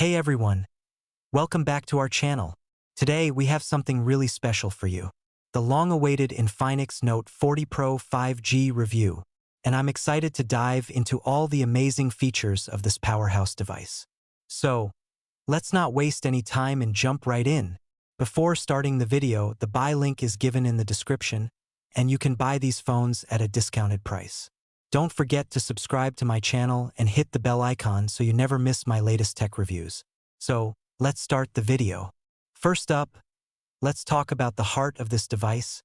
Hey everyone, welcome back to our channel. Today we have something really special for you. The long-awaited Infinix Note 40 Pro 5G review. And I'm excited to dive into all the amazing features of this powerhouse device. So, let's not waste any time and jump right in. Before starting the video, the buy link is given in the description, and you can buy these phones at a discounted price. Don't forget to subscribe to my channel and hit the bell icon so you never miss my latest tech reviews. So, let's start the video. First up, let's talk about the heart of this device,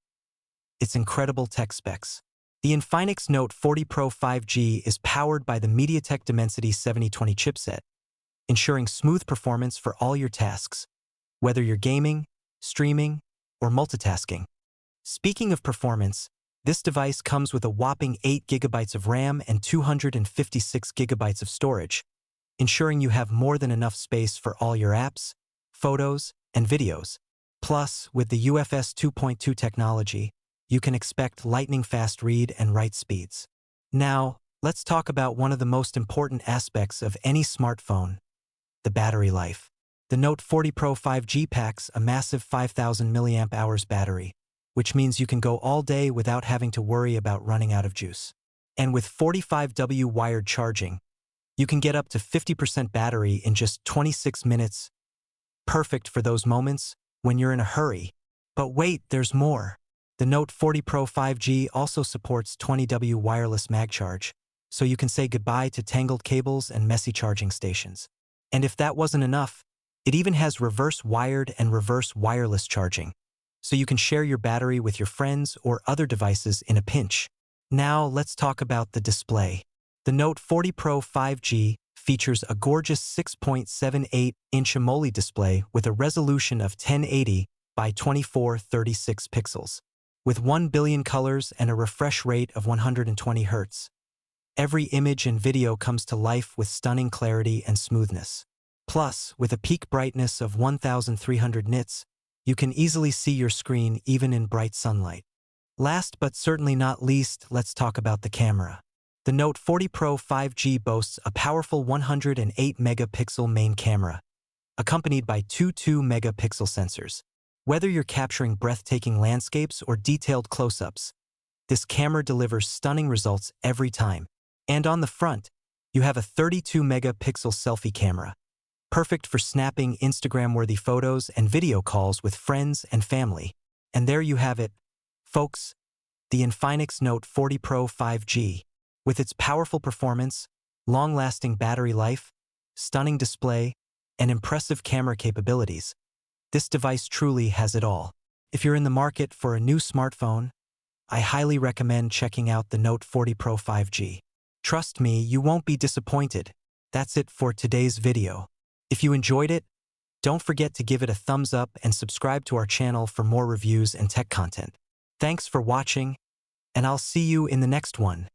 its incredible tech specs. The Infinix Note 40 Pro 5G is powered by the MediaTek Dimensity 7020 chipset, ensuring smooth performance for all your tasks, whether you're gaming, streaming, or multitasking. Speaking of performance, this device comes with a whopping 8 GB of RAM and 256 GB of storage, ensuring you have more than enough space for all your apps, photos, and videos. Plus, with the UFS 2.2 technology, you can expect lightning-fast read and write speeds. Now, let's talk about one of the most important aspects of any smartphone, the battery life. The Note 40 Pro 5G packs a massive 5,000 mAh battery, which means you can go all day without having to worry about running out of juice. And with 45W wired charging, you can get up to 50% battery in just 26 minutes, perfect for those moments when you're in a hurry. But wait, there's more. The Note 40 Pro 5G also supports 20W wireless MagCharge, so you can say goodbye to tangled cables and messy charging stations. And if that wasn't enough, it even has reverse wired and reverse wireless charging, so you can share your battery with your friends or other devices in a pinch. Now let's talk about the display. The Note 40 Pro 5G features a gorgeous 6.78-inch AMOLED display with a resolution of 1080 by 2436 pixels. With 1 billion colors and a refresh rate of 120 Hz. Every image and video comes to life with stunning clarity and smoothness. Plus, with a peak brightness of 1300 nits, you can easily see your screen even in bright sunlight. Last but certainly not least, let's talk about the camera. The Note 40 Pro 5G boasts a powerful 108-megapixel main camera, accompanied by two 2-megapixel sensors. Whether you're capturing breathtaking landscapes or detailed close-ups, this camera delivers stunning results every time. And on the front, you have a 32-megapixel selfie camera, perfect for snapping Instagram-worthy photos and video calls with friends and family. And there you have it, folks, the Infinix Note 40 Pro 5G. With its powerful performance, long-lasting battery life, stunning display, and impressive camera capabilities, this device truly has it all. If you're in the market for a new smartphone, I highly recommend checking out the Note 40 Pro 5G. Trust me, you won't be disappointed. That's it for today's video. If you enjoyed it, don't forget to give it a thumbs up and subscribe to our channel for more reviews and tech content. Thanks for watching, and I'll see you in the next one.